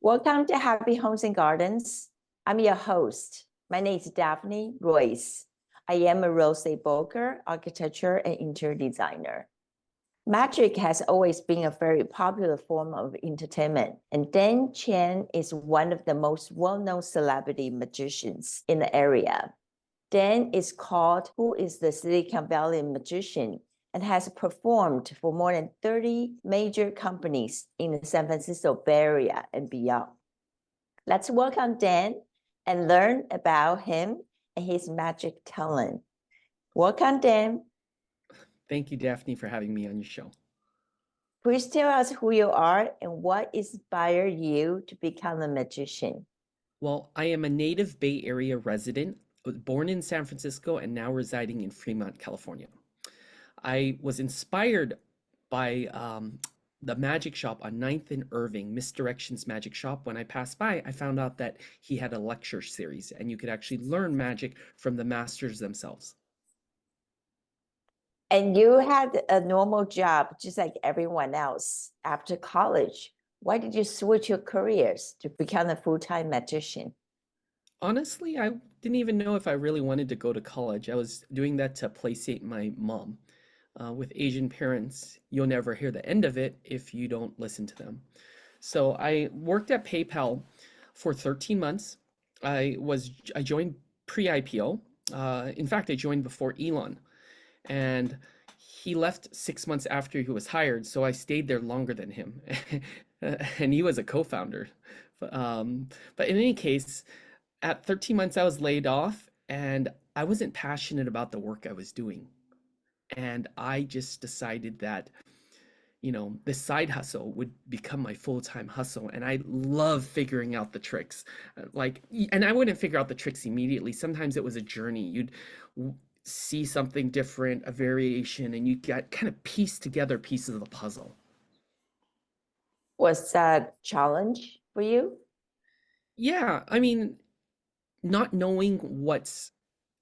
Welcome to Happy Homes and Gardens. I'm your host. My name is Daphne Royce. I am a real estate broker, architecture, and interior designer. Magic has always been a very popular form of entertainment, and Dan Chen is one of the most well-known celebrity magicians in the area. Dan is called Who is the Silicon Valley Magician and has performed for more than 30 major companies in the San Francisco Bay Area and beyond. Let's welcome Dan and learn about him and his magic talent. Welcome, Dan. Thank you, Daphne, for having me on your show. Please tell us who you are and what inspired you to become a magician. Well, I am a native Bay Area resident, born in San Francisco and now residing in Fremont, California. I was inspired by the magic shop on 9th and Irving, Misdirection's Magic Shop. When I passed by, I found out that he had a lecture series and you could actually learn magic from the masters themselves. And you had a normal job, just like everyone else, after college. Why did you switch your careers to become a full-time magician? Honestly, I didn't even know if I really wanted to go to college. I was doing that to placate my mom. With Asian parents, you'll never hear the end of it if you don't listen to them. So I worked at PayPal for 13 months. I joined pre-IPO. In fact, I joined before Elon, and he left 6 months after he was hired. So I stayed there longer than him, and he was a co-founder. But in any case, at 13 months, I was laid off, and I wasn't passionate about the work I was doing. And I just decided that, this side hustle would become my full-time hustle. And I love figuring out the tricks. And I wouldn't figure out the tricks immediately. Sometimes it was a journey. You'd see something different, a variation, and you got kind of piece together pieces of the puzzle. Was that a challenge for you? Yeah, I mean, not knowing what's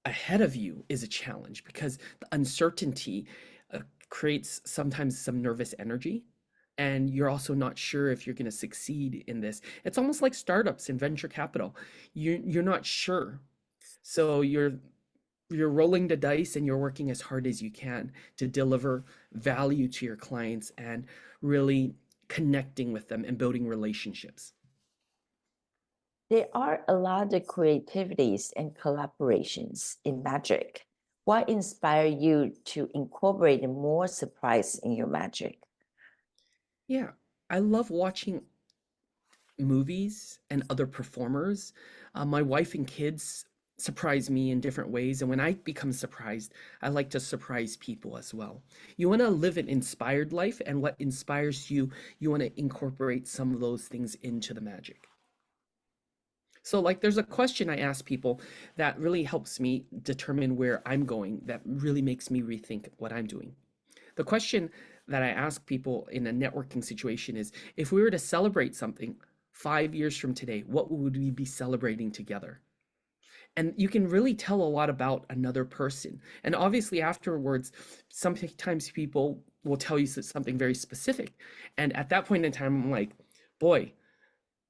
ahead of you is a challenge because the uncertainty creates sometimes some nervous energy, and you're also not sure if you're going to succeed in this. It's almost like startups and venture capital. You're not sure, so you're rolling the dice and you're working as hard as you can to deliver value to your clients and really connecting with them and building relationships. There are a lot of creativities and collaborations in magic. What inspired you to incorporate more surprise in your magic? Yeah, I love watching movies and other performers. My wife and kids surprise me in different ways. And when I become surprised, I like to surprise people as well. You want to live an inspired life, and what inspires you, you want to incorporate some of those things into the magic. So, like, there's a question I ask people that really helps me determine where I'm going, that really makes me rethink what I'm doing. The question that I ask people in a networking situation is, if we were to celebrate something 5 years from today, what would we be celebrating together? And you can really tell a lot about another person. And obviously, afterwards, sometimes people will tell you something very specific. And at that point in time, I'm like, boy,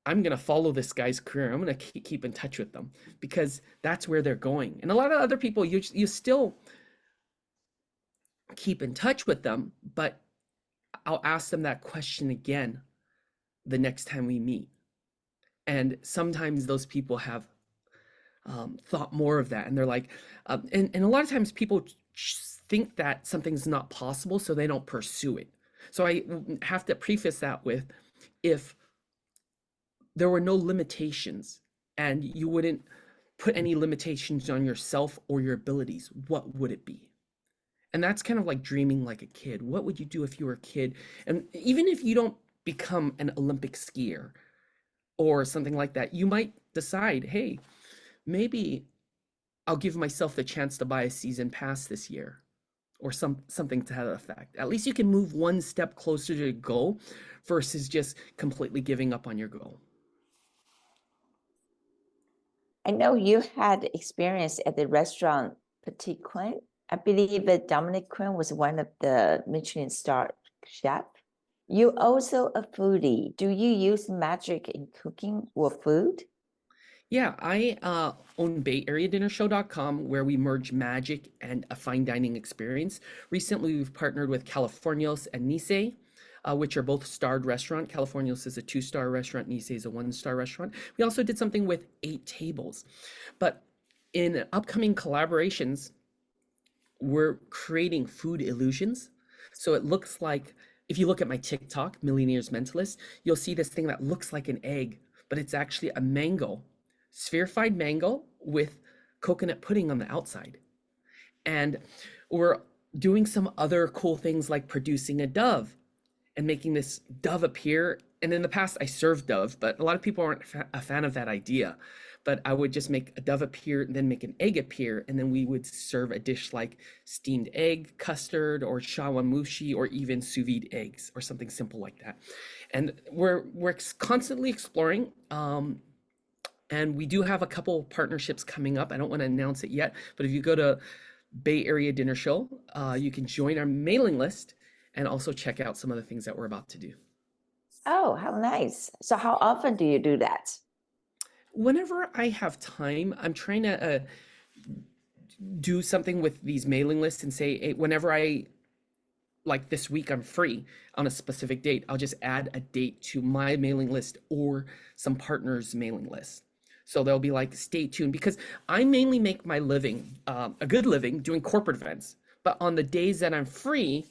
I'm going to follow this guy's career. I'm going to keep in touch with them because that's where they're going. And a lot of other people, you still keep in touch with them, but I'll ask them that question again the next time we meet. And sometimes those people have thought more of that. And they're like, and a lot of times people think that something's not possible, so they don't pursue it. So I have to preface that with, if there were no limitations and you wouldn't put any limitations on yourself or your abilities, what would it be? And that's kind of like dreaming like a kid. What would you do if you were a kid? And even if you don't become an Olympic skier or something like that, you might decide, hey, maybe I'll give myself the chance to buy a season pass this year, or something to that effect. At least you can move one step closer to your goal versus just completely giving up on your goal. I know you had experience at the restaurant Petit Coin. I believe that Dominic Quinn was one of the Michelin star chef. You also a foodie. Do you use magic in cooking or food? Yeah, I own BayAreaDinnerShow.com, where we merge magic and a fine dining experience. Recently, we've partnered with Californios and Nice, which are both starred restaurant. Californios is a two-star restaurant, Nice is a one-star restaurant. We also did something with 8 tables. But in upcoming collaborations, we're creating food illusions. So it looks like, if you look at my TikTok, Millionaires Mentalist, you'll see this thing that looks like an egg, but it's actually a mango, spherified mango with coconut pudding on the outside. And we're doing some other cool things like producing a dove and making this dove appear. And in the past, I served dove, but a lot of people aren't a fan of that idea. But I would just make a dove appear, and then make an egg appear, and then we would serve a dish like steamed egg, custard, or shawarmushi, or even sous vide eggs, or something simple like that. And we're constantly exploring. And we do have a couple partnerships coming up. I don't want to announce it yet, but if you go to Bay Area Dinner Show, you can join our mailing list and also check out some of the things that we're about to do. Oh, how nice. So how often do you do that? Whenever I have time, I'm trying to do something with these mailing lists and say, hey, whenever I, like this week, I'm free on a specific date, I'll just add a date to my mailing list or some partners' mailing list. So they'll be like, stay tuned, because I mainly make my living, a good living, doing corporate events. But on the days that I'm free,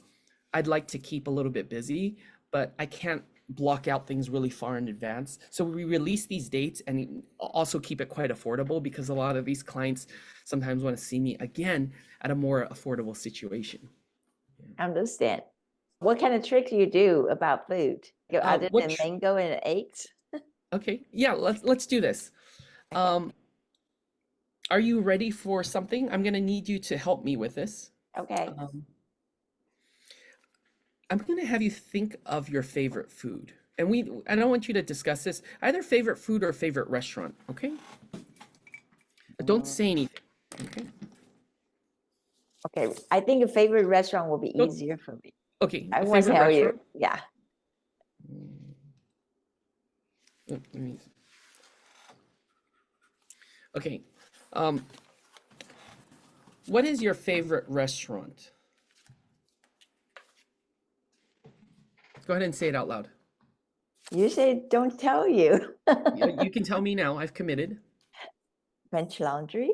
I'd like to keep a little bit busy, but I can't block out things really far in advance. So we release these dates and also keep it quite affordable, because a lot of these clients sometimes want to see me again at a more affordable situation. Understand. What kind of trick do you do about food? Other than mango and eggs? Okay, yeah, let's do this. Are you ready for something? I'm gonna need you to help me with this. Okay. I'm gonna have you think of your favorite food. And I don't want you to discuss this, either favorite food or favorite restaurant, okay? Don't say anything, okay? Okay. I think a favorite restaurant will be Don't- easier for me. Okay, I won't favorite tell restaurant? you. Yeah. Let me. Okay. Um, what is your favorite restaurant? Go ahead and say it out loud. You say don't tell you. You can tell me now. I've committed. French Laundry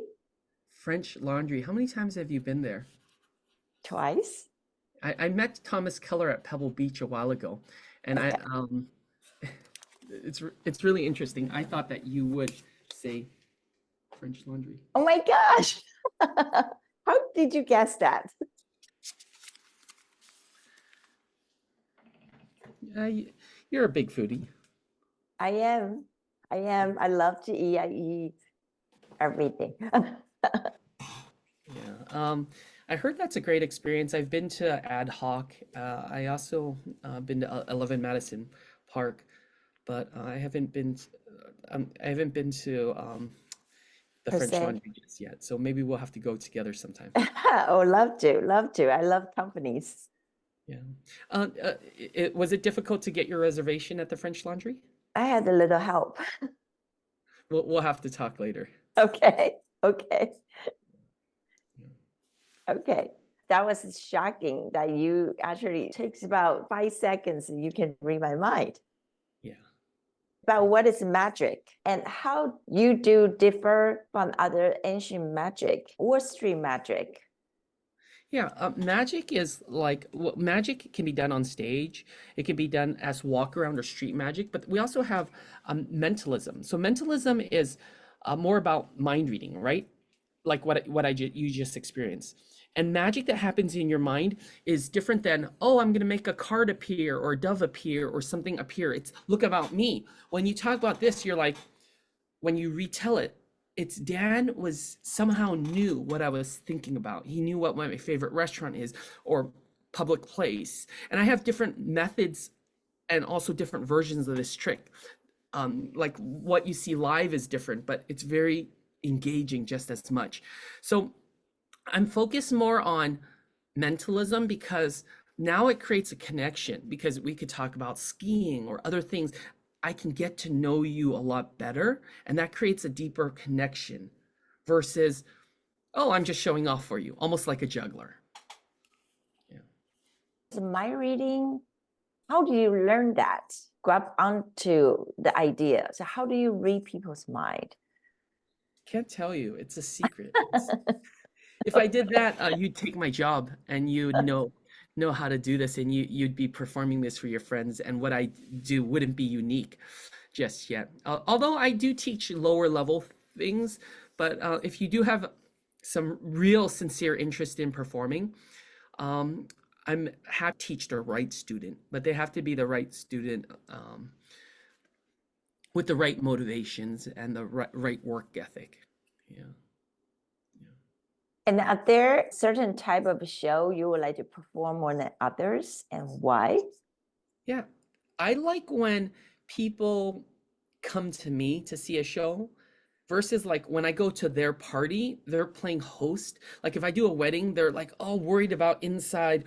French Laundry. How many times have you been there? twice. I met Thomas Keller at Pebble Beach a while ago, and Okay. it's really interesting. I thought that you would say French Laundry. Oh my gosh. How did you guess that? You're a big foodie. I am. I am. I love to eat. I eat everything. Yeah. I heard that's a great experience. I've been to Ad Hoc. I also been to 11 Madison Park, but I haven't been to the Per French se. Laundry just yet. So maybe we'll have to go together sometime. Oh, love to. Love to. I love companies. Yeah. Was it difficult to get your reservation at the French Laundry? I had a little help. We'll have to talk later. Okay. Okay. Okay. That was shocking that you actually takes about 5 seconds and you can read my mind. Yeah. About what is magic and how you do differ from other ancient magic or street magic. Yeah, magic is like, well, magic can be done on stage. It can be done as walk around or street magic, but we also have mentalism. So mentalism is more about mind reading, right? Like you just experienced. And magic that happens in your mind is different than, oh, I'm going to make a card appear or a dove appear or something appear. It's look about me. When you talk about this, you're like, when you retell it, it's Dan was somehow knew what I was thinking about. He knew what my favorite restaurant is or public place. And I have different methods and also different versions of this trick. Like what you see live is different, but it's very engaging just as much. So I'm focused more on mentalism because Now it creates a connection because we could talk about skiing or other things. I can get to know you a lot better, and that creates a deeper connection versus, oh, I'm just showing off for you, almost like a juggler. Yeah. My reading, how do you learn that? Grab onto the idea. So how do you read people's mind? Can't tell you. It's a secret. If I did that, you'd take my job and you'd know how to do this, and you'd be performing this for your friends. And what I do wouldn't be unique just yet. Although I do teach lower level things, but if you do have some real sincere interest in performing, um, I'm happy to teach the right student, but they have to be the right student with the right motivations and the right work ethic. Yeah. And are there certain type of show you would like to perform more than others, and why? Yeah. I like when people come to me to see a show versus like when I go to their party, they're playing host. Like if I do a wedding, they're like all worried about inside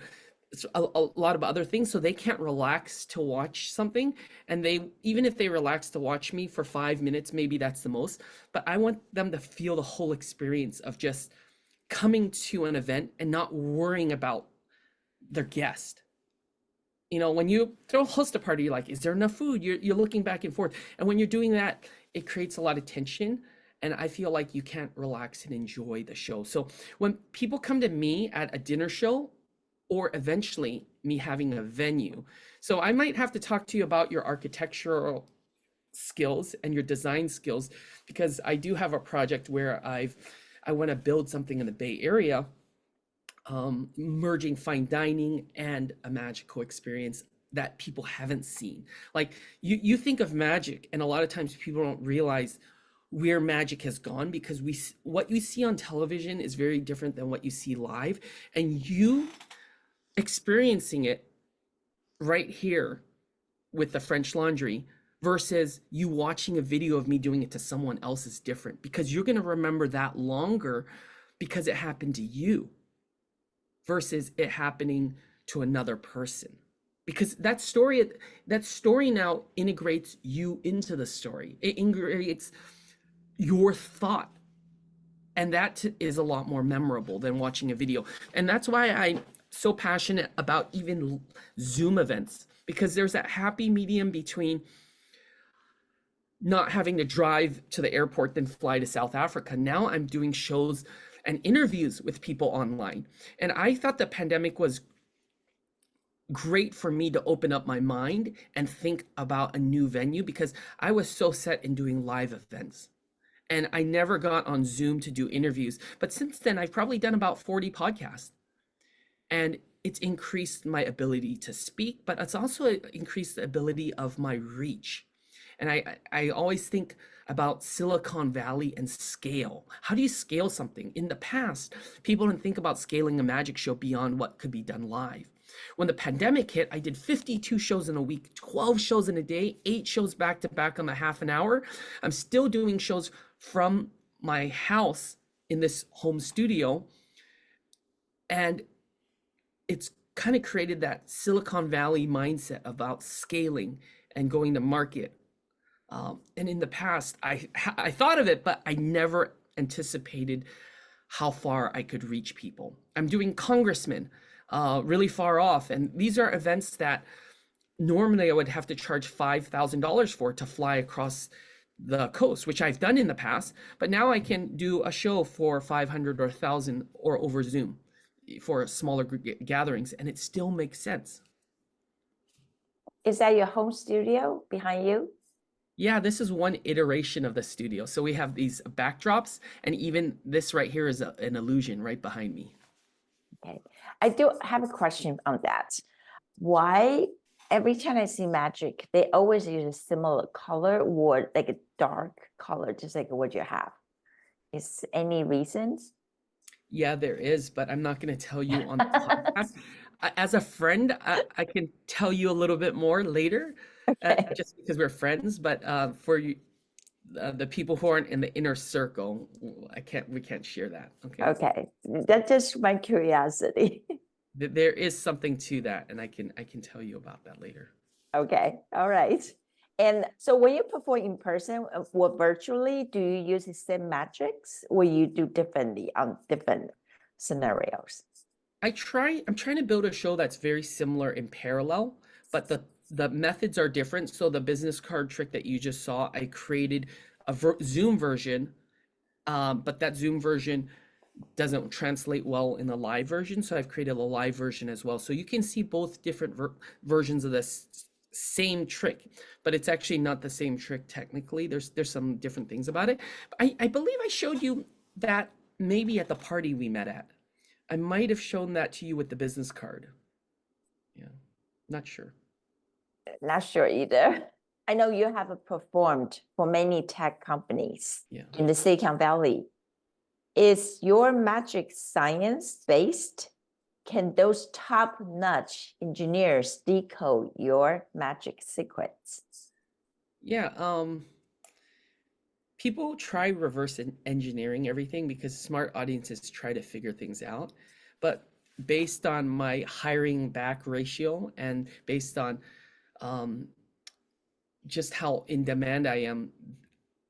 a lot of other things, so they can't relax to watch something. And they, even if they relax to watch me for 5 minutes, maybe that's the most, but I want them to feel the whole experience of just coming to an event and not worrying about their guest. When you throw host a party, you're like, is there enough food? You're looking back and forth. And when you're doing that, it creates a lot of tension. And I feel like you can't relax and enjoy the show. So when people come to me at a dinner show, or eventually me having a venue, so I might have to talk to you about your architectural skills and your design skills, because I do have a project where I want to build something in the Bay Area, merging fine dining and a magical experience that people haven't seen. Like you think of magic, and a lot of times people don't realize where magic has gone, because what you see on television is very different than what you see live, and you experiencing it right here with the French Laundry versus you watching a video of me doing it to someone else is different, because you're going to remember that longer because it happened to you versus it happening to another person, because that story now integrates you into the story. It integrates your thought, and that is a lot more memorable than watching a video. And that's why I'm so passionate about even Zoom events, because there's that happy medium between not having to drive to the airport then fly to South Africa. Now I'm doing shows and interviews with people online. And I thought the pandemic was great for me to open up my mind and think about a new venue, because I was so set in doing live events. And I never got on Zoom to do interviews. But since then, I've probably done about 40 podcasts. And it's increased my ability to speak, but it's also increased the ability of my reach. And I always think about Silicon Valley and scale. How do you scale something? In the past, people didn't think about scaling a magic show beyond what could be done live. When the pandemic hit, I did 52 shows in a week, 12 shows in a day, 8 shows back to back on the half an hour. I'm still doing shows from my house in this home studio. And it's kind of created that Silicon Valley mindset about scaling and going to market. And in the past, I thought of it, but I never anticipated how far I could reach people. I'm doing congressmen really far off. And these are events that normally I would have to charge $5,000 for to fly across the coast, which I've done in the past. But now I can do a show for 500 or 1,000 or over Zoom for smaller gatherings, and it still makes sense. Is that your home studio behind you? Yeah, this is one iteration of the studio. So we have these backdrops, and even this right here is an illusion right behind me. Okay, I do have a question on that. Why every time I see magic, they always use a similar color or like a dark color, just like what you have? Is any reasons? Yeah, there is, but I'm not going to tell you on the podcast. As a friend, I can tell you a little bit more later, Okay. just because we're friends. But for you, the people who aren't in the inner circle, we can't share that. Okay. Okay, that's just my curiosity. There is something to that, and I can tell you about that later. Okay, all right. And so when you perform in person or virtually, do you use the same metrics or you do differently on different scenarios? I'm trying to build a show that's very similar in parallel, but the methods are different. So the business card trick that you just saw, I created a Zoom version, but that Zoom version doesn't translate well in the live version. So I've created a live version as well. So you can see both different versions of this same trick, but it's actually not the same trick technically. There's some different things about it. I believe I showed you that maybe at the party we met at. I might have shown that to you with the business card. Yeah, not sure. Not sure either. I know you have performed for many tech companies Yeah. in the Silicon Valley. Is your magic science based? Can those top-notch engineers decode your magic secrets? Yeah, people try reverse engineering everything because smart audiences try to figure things out. But based on my hiring back ratio and based on um, just how in demand I am,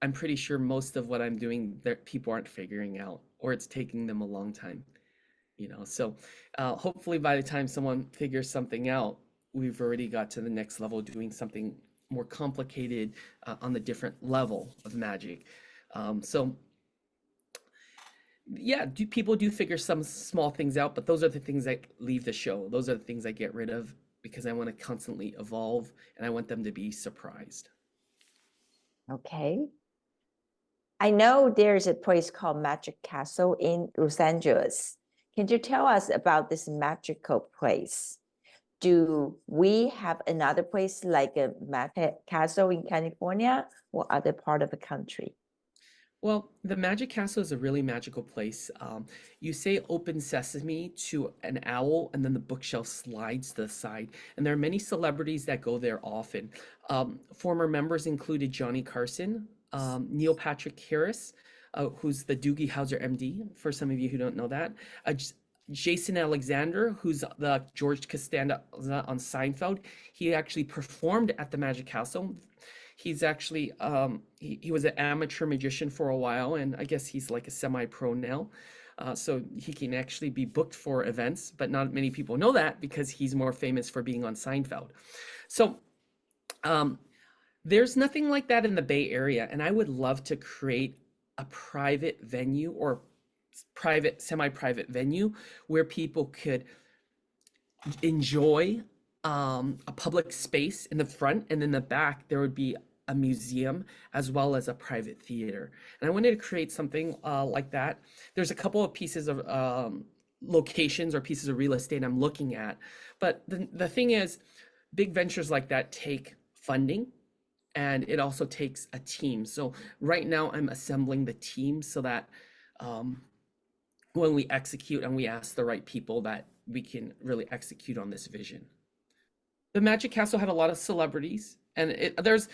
I'm pretty sure most of what I'm doing that people aren't figuring out, or it's taking them a long time. So hopefully by the time someone figures something out, we've already got to the next level doing something more complicated on the different level of magic. So yeah, people do figure some small things out, but those are the things that leave the show. Those are the things I get rid of because I want to constantly evolve and I want them to be surprised. Okay. I know there's a place called Magic Castle in Los Angeles. Can you tell us about this magical place? Do we have another place like a Magic Castle in California or other part of the country? Well, the Magic Castle is a really magical place. You say open sesame to an owl, and then the bookshelf slides to the side. And there are many celebrities that go there often. Former members included Johnny Carson, Neil Patrick Harris, who's the Doogie Howser MD, for some of you who don't know that. Jason Alexander, who's the George Costanza on Seinfeld. He actually performed at the Magic Castle. He's actually he was an amateur magician for a while, and I guess he's like a semi-pro now. So he can actually be booked for events, but not many people know that because he's more famous for being on Seinfeld. So um, there's nothing like that in the Bay Area, and I would love to create a private venue or private, semi-private venue where people could enjoy a public space in the front, and in the back there would be a museum as well as a private theater. And I wanted to create something like that. There's a couple of pieces of locations or pieces of real estate I'm looking at, but the thing is, big ventures like that take funding, and it also takes a team. So right now I'm assembling the team so that um, when we execute and we ask the right people, that we can really execute on this vision. The Magic Castle had a lot of celebrities, and there was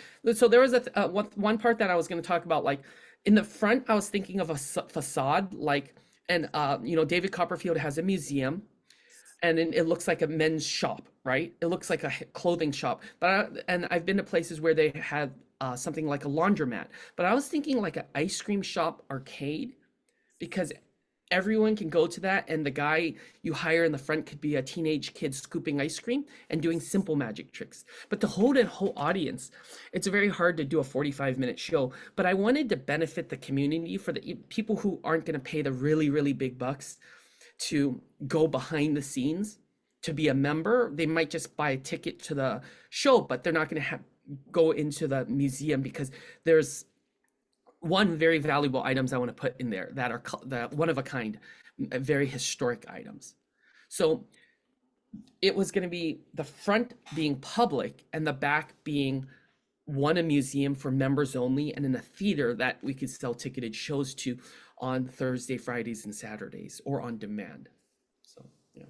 one part that I was going to talk about. Like in the front, I was thinking of a facade, like, and David Copperfield has a museum, and it looks like a men's shop, right? It looks like a clothing shop. And I've been to places where they had something like a laundromat, but I was thinking like an ice cream shop arcade, because everyone can go to that, and the guy you hire in the front could be a teenage kid scooping ice cream and doing simple magic tricks. But to hold a whole audience, it's very hard to do a 45-minute show. But I wanted to benefit the community, for the people who aren't going to pay the really, really big bucks to go behind the scenes to be a member. They might just buy a ticket to the show, but they're not going to go into the museum, because there's very valuable items I want to put in there that are that one of a kind, very historic items. So it was going to be the front being public and the back being a museum for members only, and in a theater that we could sell ticketed shows to on Thursday, Fridays, and Saturdays, or on demand. So yeah.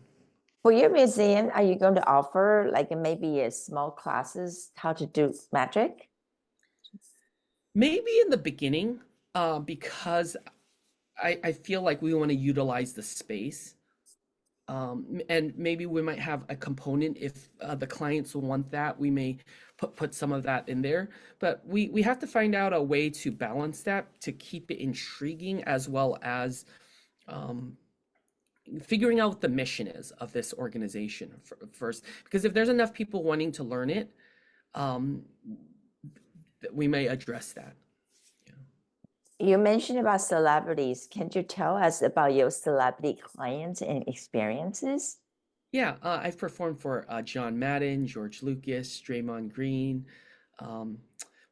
For your museum, are you going to offer like maybe a small classes how to do magic? Maybe in the beginning, because I feel like we want to utilize the space. And maybe we might have a component if the clients want that. We may put some of that in there, but we have to find out a way to balance that to keep it intriguing as well as um, figuring out what the mission is of this organization first. Because if there's enough people wanting to learn it, um, we may address that. Yeah. You mentioned about celebrities. Can you tell us about your celebrity clients and experiences? Yeah, I've performed for John Madden, George Lucas, Draymond Green, um,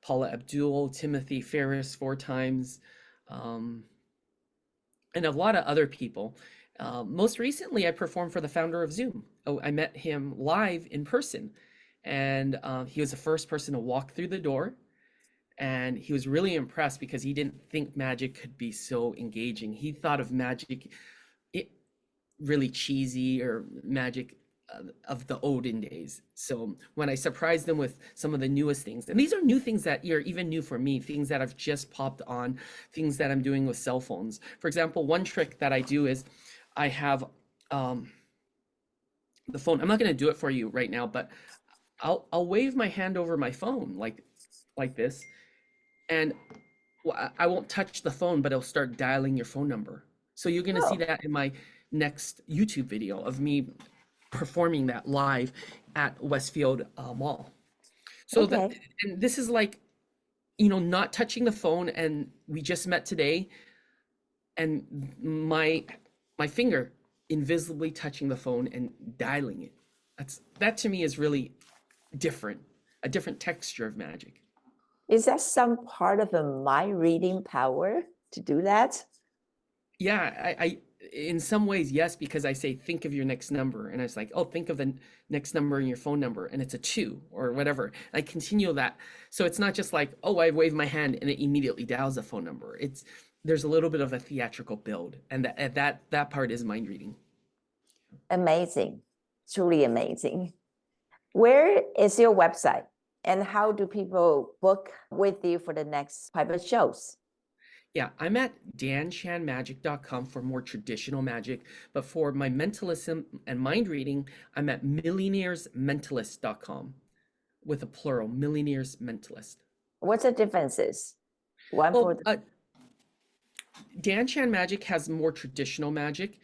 Paula Abdul, Timothy Ferris 4 times, um, and a lot of other people. Most recently, I performed for the founder of Zoom. Oh, I met him live in person, and he was the first person to walk through the door. And he was really impressed because he didn't think magic could be so engaging. He thought of magic it really cheesy or magic of the olden days. So when I surprised them with some of the newest things, and these are new things that are even new for me, things that have just popped on, things that I'm doing with cell phones. For example, one trick that I do is I have um, the phone. I'm not going to do it for you right now, but I'll wave my hand over my phone like this, and I won't touch the phone, but it'll start dialing your phone number. So you're going to see Oh, that in my next YouTube video of me performing that live at Westfield Mall. So that, okay. and this is like, not touching the phone, and we just met today, and my finger invisibly touching the phone and dialing it. That to me is really different, a different texture of magic. Is that some part of a mind reading power to do that? Yeah, I in some ways, yes, because I say think of your next number, and it's like, oh, think of the next number in your phone number, and it's a two or whatever. I continue that, so it's not just like, oh, I wave my hand and it immediately dials a phone number. There's a little bit of a theatrical build, and that part is mind reading. Amazing, truly amazing. Where is your website and how do people book with you for the next private shows? Yeah, I'm at danchanmagic.com for more traditional magic, but for my mentalism and mind reading, I'm at millionairesmentalist.com with a plural, millionaires mentalist. What's the differences? One for Well, the Dan Chan Magic has more traditional magic,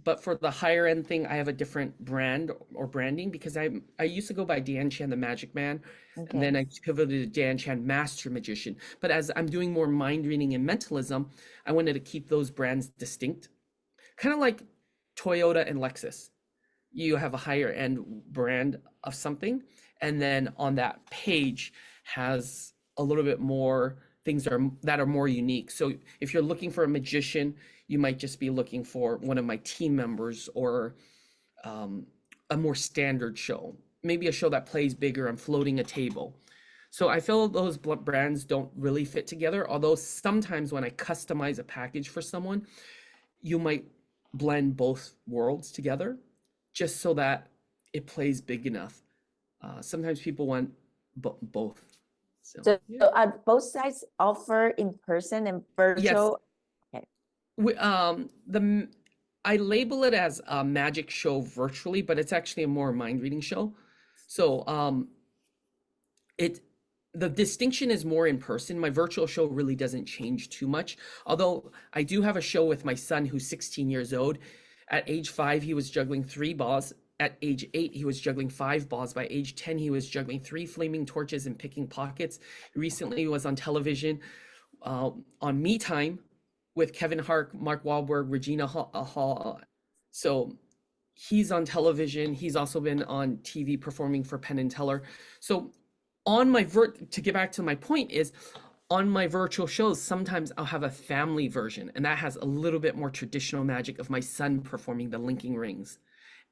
but for the higher end thing, I have a different brand or branding because I used to go by Dan Chan the Magic Man, and then okay. I pivoted to Dan Chan Master Magician. But as I'm doing more mind reading and mentalism, I wanted to keep those brands distinct, kind of like Toyota and Lexus. You have a higher end brand of something, and then on that page has a little bit more things that are more unique. So if you're looking for a magician, you might just be looking for one of my team members, or um, a more standard show, maybe a show that plays bigger and floating a table. So I feel those brands don't really fit together, although sometimes when I customize a package for someone, you might blend both worlds together just so that it plays big enough. Sometimes people want both. So So yeah, are both sites offer in person and yes. virtual? Okay. The I label it as a magic show virtually, but it's actually a more mind reading show. So it the distinction is more in person. My virtual show really doesn't change too much. Although I do have a show with my son who's 16 years old. At age 5, he was juggling 3 balls. At age 8, he was juggling 5 balls. By age 10, he was juggling 3 flaming torches and picking pockets. Recently, he was on television on Me Time with Kevin Hart, Mark Wahlberg, Regina Hall. So he's on television. He's also been on TV performing for Penn and Teller. So to get back to my point is on my virtual shows, sometimes I'll have a family version, and that has a little bit more traditional magic of my son performing the linking rings,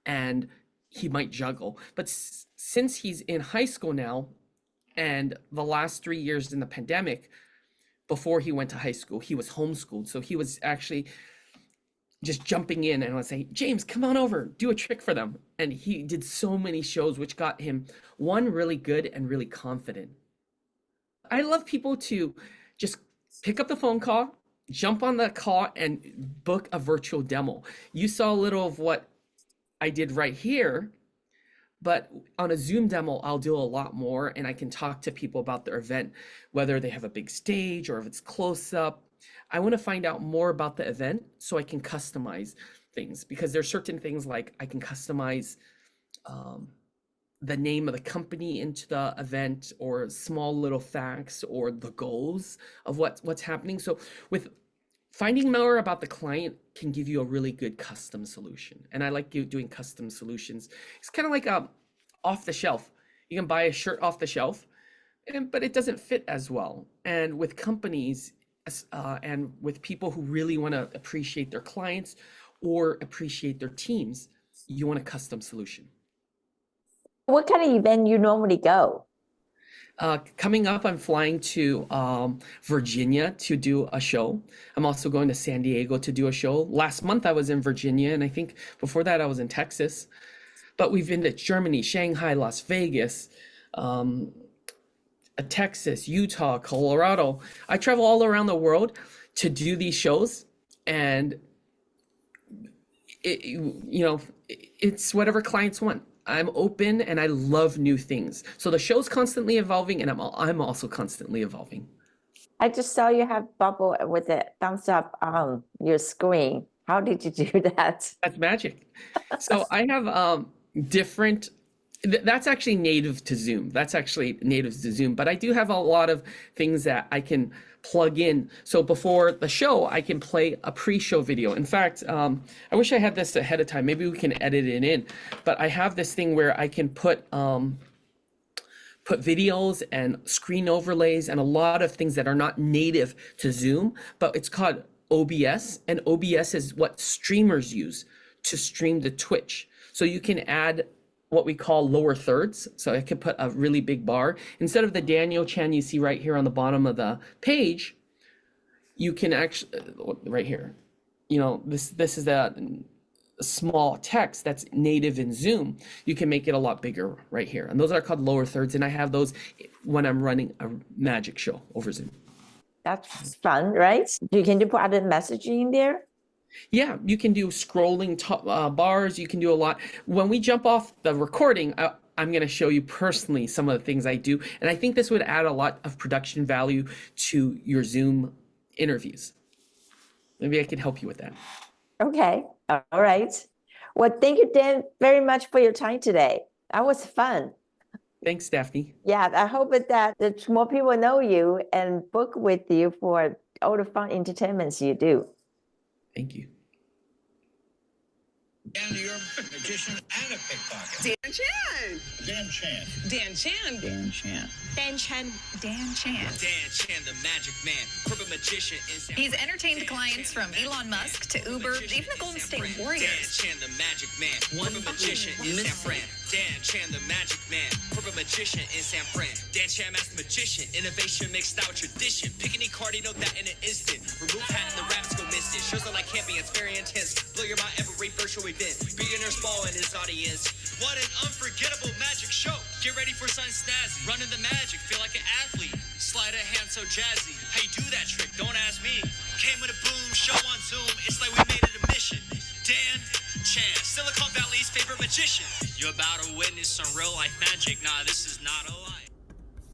and he might juggle. But since he's in high school now, and the last 3 years in the pandemic, before he went to high school, he was homeschooled. So he was actually just jumping in and I would say, James, come on over, do a trick for them. And he did so many shows, which got him one really good and really confident. I love people to just pick up the phone call, jump on the call, and book a virtual demo. You saw a little of what I did right here. But on a Zoom demo, I'll do a lot more and I can talk to people about their event, whether they have a big stage or if it's close up. I want to find out more about the event so I can customize things because there's certain things like I can customize um, the name of the company into the event or small little facts or the goals of what's happening. So with finding more about the client can give you a really good custom solution. And I like doing custom solutions. It's kind of like off the shelf. You can buy a shirt off the shelf, but it doesn't fit as well. And with companies and with people who really want to appreciate their clients or appreciate their teams, you want a custom solution. What kind of event you normally go? Coming up, I'm flying to Virginia to do a show. I'm also going to San Diego to do a show. Last month, I was in Virginia, and I think before that, I was in Texas. But we've been to Germany, Shanghai, Las Vegas, Texas, Utah, Colorado. I travel all around the world to do these shows, and it's whatever clients want. I'm open and I love new things. So the show's constantly evolving and I'm also constantly evolving. I just saw you have bubble with a thumbs up on your screen. How did you do that? That's magic. So I have different, that's actually native to Zoom. That's actually native to Zoom, but I do have a lot of things that I can plug in. So before the show, I can play a pre-show video. In fact, I wish I had this ahead of time. Maybe we can edit it in, but I have this thing where I can put videos and screen overlays and a lot of things that are not native to Zoom, but it's called OBS, and OBS is what streamers use to stream to Twitch. So you can add what we call lower thirds. So I could put a really big bar. Instead of the Daniel Chan you see right here on the bottom of the page, you can actually, right here, this is a small text that's native in Zoom. You can make it a lot bigger right here. And those are called lower thirds. And I have those when I'm running a magic show over Zoom. That's fun, right? You can put other messaging in there? Yeah, you can do scrolling bars. You can do a lot. When we jump off the recording, I'm going to show you personally some of the things I do. And I think this would add a lot of production value to your Zoom interviews. Maybe I can help you with that. Okay. All right. Well, thank you, Dan, very much for your time today. That was fun. Thanks, Daphne. Yeah, I hope that more people know you and book with you for all the fun entertainments you do. Thank you. And you're a magician and a pickpocket. Dan Chan. Dan Chan. Dan Chan. Dan Chan. Dan Chan. Dan Chan. Dan Chan, the magic man, corporate magician. He's entertained clients from Elon Musk to Uber, even the Golden State Dan Warriors. Chan, the magic man, corporate magician in San Fran. Dan Chan, the magic man, corporate magician in San Fran. Dan Chan, master magician, innovation mixed out tradition. Pick any card, you know that in an instant. Remove hat and the rabbits go missing. Shows are like camping, it's very intense. Blow your mind every virtual event. Billionaires ball in his audience. What an unforgettable magic show. Get ready for something snazzy. Running the magic, feel like an athlete. Slide a hand so jazzy. How you do that trick? Don't ask me. Came with a boom, show on Zoom. It's like we made it a mission. Dan Chan, Silicon Valley's favorite magician. You're about to witness some real life magic. Nah, this is not a lie.